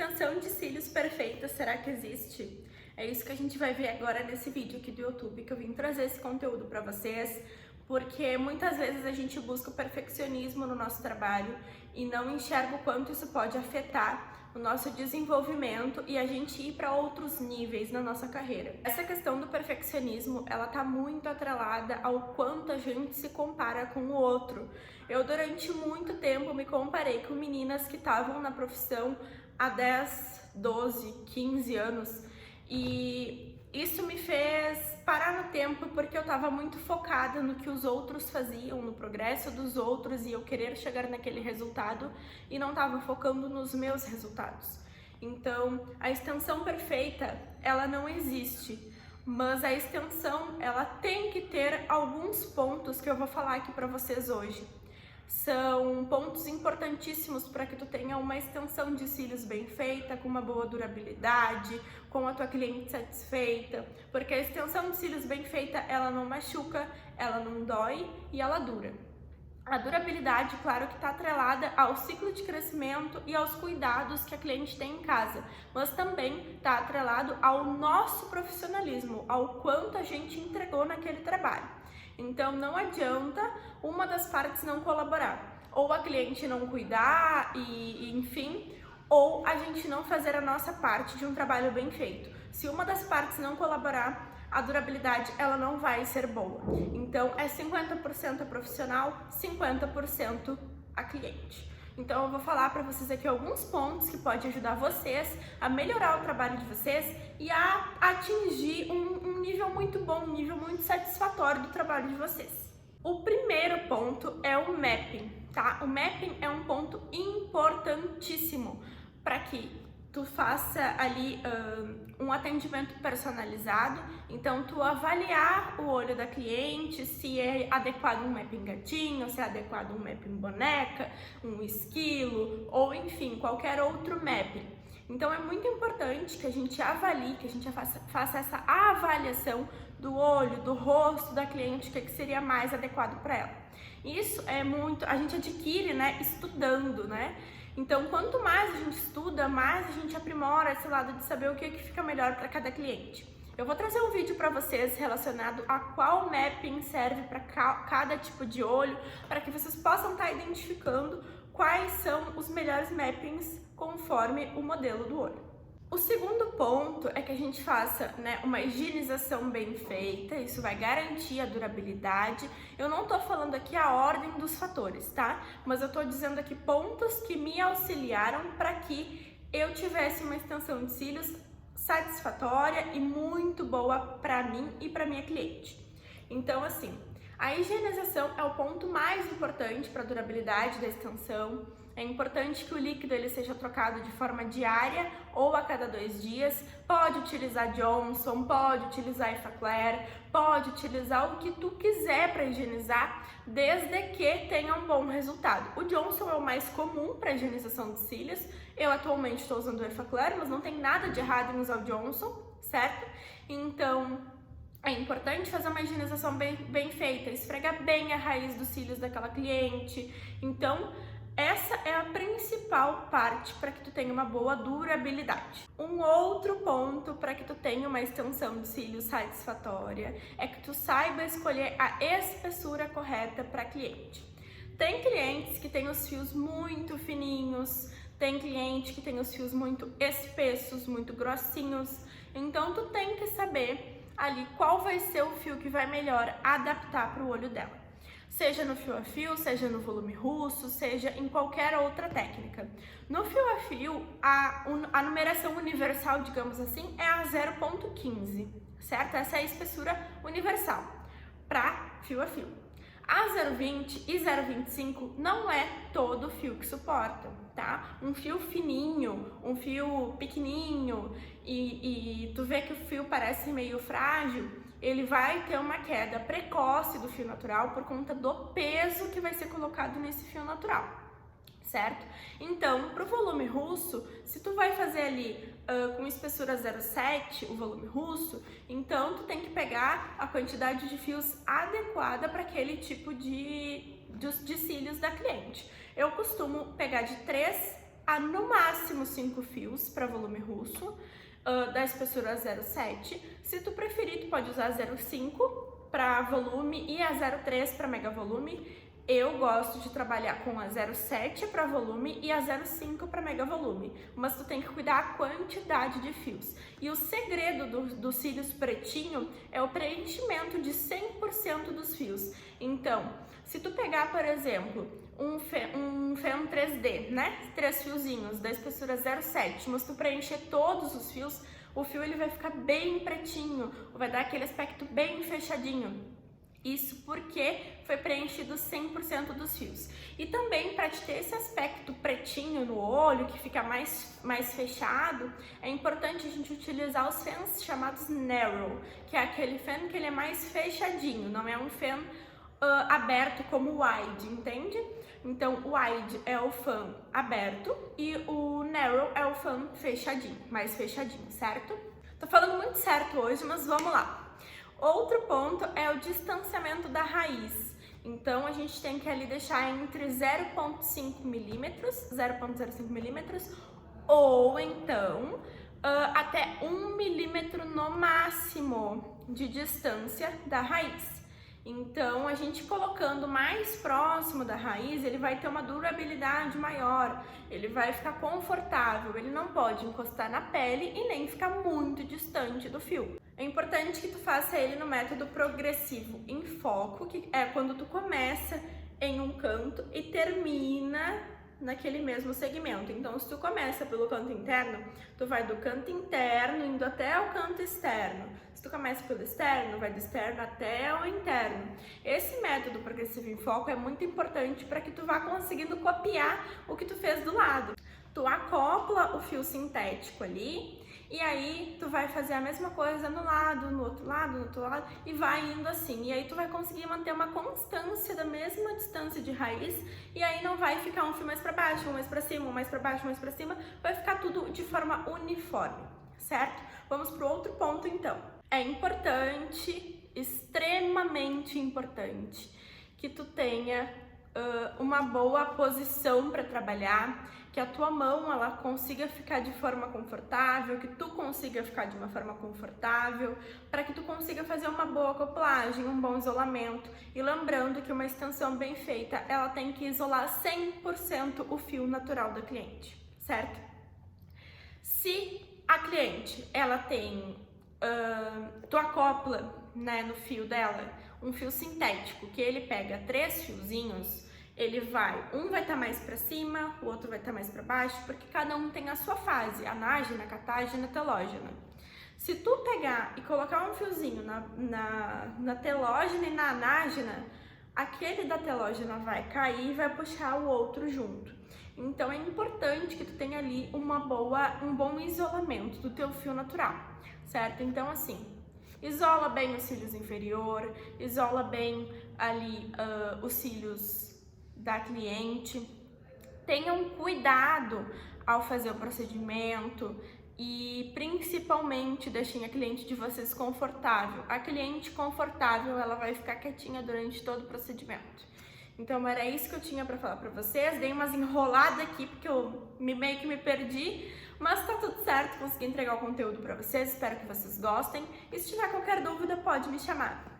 extensão de cílios perfeita, será que existe? É isso que a gente vai ver agora nesse vídeo aqui do YouTube, que eu vim trazer esse conteúdo para vocês, porque muitas vezes a gente busca o perfeccionismo no nosso trabalho e não enxerga o quanto isso pode afetar o nosso desenvolvimento e a gente ir para outros níveis na nossa carreira. Essa questão do perfeccionismo, ela tá muito atrelada ao quanto a gente se compara com o outro. Eu durante muito tempo me comparei com meninas que estavam na profissão há 10, 12, 15 anos e isso me fez parar no tempo porque eu estava muito focada no que os outros faziam, no progresso dos outros e eu querer chegar naquele resultado e não estava focando nos meus resultados. Então, a extensão perfeita, ela não existe, mas a extensão, ela tem que ter alguns pontos que eu vou falar aqui para vocês hoje. São pontos importantíssimos para que tu tenha uma extensão de cílios bem feita, com uma boa durabilidade, com a tua cliente satisfeita, porque a extensão de cílios bem feita, ela não machuca, ela não dói e ela dura. A durabilidade, claro que está atrelada ao ciclo de crescimento e aos cuidados que a cliente tem em casa, mas também está atrelado ao nosso profissionalismo, ao quanto a gente entregou naquele trabalho. Então não adianta uma das partes não colaborar, ou a cliente não cuidar enfim, ou a gente não fazer a nossa parte de um trabalho bem feito. Se uma das partes não colaborar, a durabilidade ela não vai ser boa. Então é 50% a profissional, 50% a cliente. Então eu vou falar para vocês aqui alguns pontos que podem ajudar vocês a melhorar o trabalho de vocês e a atingir um nível muito bom, um nível muito satisfatório do trabalho de vocês. O primeiro ponto é o mapping, tá? O mapping é um ponto importantíssimo para que tu faça ali um atendimento personalizado, então tu avaliar o olho da cliente, se é adequado um mapping gatinho, se é adequado um mapping boneca, um esquilo, ou enfim, qualquer outro mapping. Então é muito importante que a gente avalie, que a gente faça essa avaliação do olho, do rosto da cliente, o que seria mais adequado para ela. Isso é muito, a gente adquire, né, estudando, né? Então, quanto mais a gente estuda, mais a gente aprimora esse lado de saber o que fica melhor para cada cliente. Eu vou trazer um vídeo para vocês relacionado a qual mapping serve para cada tipo de olho, para que vocês possam estar identificando quais são os melhores mappings conforme o modelo do olho. O segundo ponto é que a gente faça, né, uma higienização bem feita, isso vai garantir a durabilidade. Eu não tô falando aqui a ordem dos fatores, tá? Mas eu tô dizendo aqui pontos que me auxiliaram para que eu tivesse uma extensão de cílios satisfatória e muito boa para mim e para minha cliente. Então, assim, a higienização é o ponto mais importante para a durabilidade da extensão. É importante que o líquido ele seja trocado de forma diária ou a cada 2 dias. Pode utilizar Johnson, pode utilizar Effaclar, pode utilizar o que tu quiser para higienizar, desde que tenha um bom resultado. O Johnson é o mais comum para higienização de cílios. Eu atualmente estou usando o Effaclar, mas não tem nada de errado em usar o Johnson, certo? Então é importante fazer uma higienização bem feita, esfregar bem a raiz dos cílios daquela cliente. Então, essa é a principal parte para que tu tenha uma boa durabilidade. Um outro ponto para que tu tenha uma extensão de cílios satisfatória é que tu saiba escolher a espessura correta para cliente. Tem clientes que têm os fios muito fininhos, tem cliente que tem os fios muito espessos, muito grossinhos, então tu tem que saber ali qual vai ser o fio que vai melhor adaptar para o olho dela. Seja no fio a fio, seja no volume russo, seja em qualquer outra técnica. No fio a fio, a numeração universal, digamos assim, é a 0,15, certo? Essa é a espessura universal para fio a fio. A 0,20 e 0,25 não é todo fio que suporta, tá? Um fio fininho, um fio pequenininho e tu vê que o fio parece meio frágil, ele vai ter uma queda precoce do fio natural por conta do peso que vai ser colocado nesse fio natural, certo? Então, para o volume russo, se tu vai fazer ali com espessura 0,7 o volume russo, então tu tem que pegar a quantidade de fios adequada para aquele tipo de cílios da cliente. Eu costumo pegar de 3 a no máximo 5 fios para volume russo, da espessura 0,7. Se tu preferir, tu pode usar 0,5 para volume e a 0,3 para mega volume. Eu gosto de trabalhar com a 0,7 para volume e a 0,5 para mega volume, mas tu tem que cuidar a quantidade de fios. E o segredo dos cílios pretinho é o preenchimento de 100% dos fios. Então, se tu pegar, por exemplo, um Fen 3D, né? 3 fiozinhos da espessura 0,7, mas tu preencher todos os fios, o fio ele vai ficar bem pretinho, vai dar aquele aspecto bem fechadinho. Isso porque foi preenchido 100% dos fios. E também, para te ter esse aspecto pretinho no olho, que fica mais fechado, é importante a gente utilizar os fens chamados narrow, que é aquele fen que ele é mais fechadinho, não é um fen aberto como o wide, entende? Então, o wide é o fan aberto e o narrow é o fan fechadinho, mais fechadinho, certo? Tô falando muito certo hoje, mas vamos lá. Outro ponto é o distanciamento da raiz. Então, a gente tem que ali deixar entre 0,5 milímetros, 0,05 milímetros, ou então até 1 milímetro no máximo de distância da raiz. Então, a gente colocando mais próximo da raiz, ele vai ter uma durabilidade maior, ele vai ficar confortável, ele não pode encostar na pele e nem ficar muito distante do fio. É importante que tu faça ele no método progressivo em foco, que é quando tu começa em um canto e termina naquele mesmo segmento. Então, se tu começa pelo canto interno, tu vai do canto interno indo até o canto externo. Se tu começa pelo externo, vai do externo até o interno. Esse método progressivo em foco é muito importante para que tu vá conseguindo copiar o que tu fez do lado. Tu acopla o fio sintético ali e aí tu vai fazer a mesma coisa no lado, no outro lado, no outro lado e vai indo assim. E aí tu vai conseguir manter uma constância da mesma distância de raiz e aí não vai ficar um fio mais para baixo, um mais para cima, um mais para baixo, um mais para cima, vai ficar tudo de forma uniforme, certo? Vamos pro outro ponto então. É importante, extremamente importante, que tu tenha uma boa posição para trabalhar, que a tua mão ela consiga ficar de forma confortável, que tu consiga ficar de uma forma confortável, para que tu consiga fazer uma boa acoplagem, um bom isolamento. E lembrando que uma extensão bem feita, ela tem que isolar 100% o fio natural da cliente, certo? Se a cliente, ela tem, tu acopla, né, no fio dela, um fio sintético, que ele pega 3 fiozinhos, um vai estar mais para cima, o outro vai estar mais para baixo, porque cada um tem a sua fase, anágena, catágena, telógena. Se tu pegar e colocar um fiozinho na telógena e na anágena, aquele da telógena vai cair e vai puxar o outro junto. Então é importante que tu tenha ali um bom isolamento do teu fio natural, certo? Então assim, isola bem os cílios inferior, isola bem ali os cílios da cliente. Tenham cuidado ao fazer o procedimento e principalmente deixem a cliente de vocês confortável. A cliente confortável, ela vai ficar quietinha durante todo o procedimento. Então era isso que eu tinha para falar para vocês. Dei umas enroladas aqui porque eu meio que me perdi, mas tá tudo certo, consegui entregar o conteúdo para vocês. Espero que vocês gostem. E se tiver qualquer dúvida, pode me chamar.